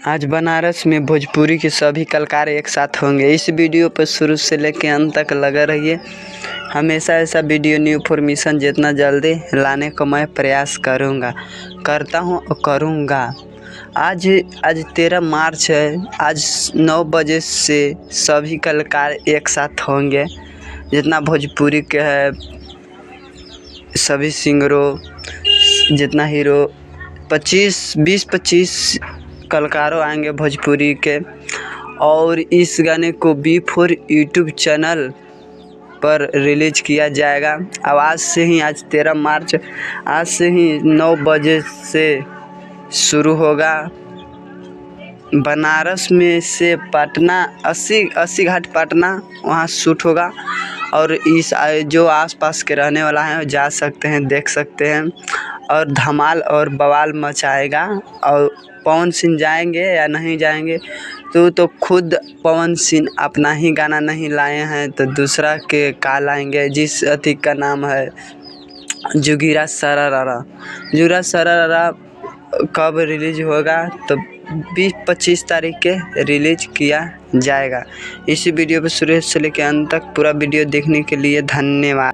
आज बनारस में भोजपुरी के सभी कलाकार एक साथ होंगे। इस वीडियो पर शुरू से लेकर अंत तक लगे रहिए। हमेशा ऐसा वीडियो न्यू इन्फॉर्मेशन जितना जल्दी लाने का मैं प्रयास करता हूँ और करूँगा। आज 13 मार्च है। आज 9 बजे से सभी कलाकार एक साथ होंगे। जितना भोजपुरी के है सभी सिंगरों, जितना हीरो 20-25 कलाकारों आएंगे भोजपुरी के। और इस गाने को B4 यूट्यूब चैनल पर रिलीज किया जाएगा। अब आज से ही, आज 13 मार्च, आज से ही 9 बजे से शुरू होगा। बनारस में से पटना 80 घाट पटना वहाँ शूट होगा। और इस जो आसपास के रहने वाला है जा सकते हैं, देख सकते हैं। और धमाल और बवाल मचाएगा। और पवन सिंह जाएंगे या नहीं जाएंगे तो खुद पवन सिंह अपना ही गाना नहीं लाए हैं तो दूसरा के का लाएंगे। जिस अति का नाम है जोगिरा सरारा। जोगिरा सरारा कब रिलीज होगा तो 20-25 तारीख के रिलीज किया जाएगा। इसी वीडियो पर शुरू से लेकर अंत तक पूरा वीडियो देखने के लिए धन्यवाद।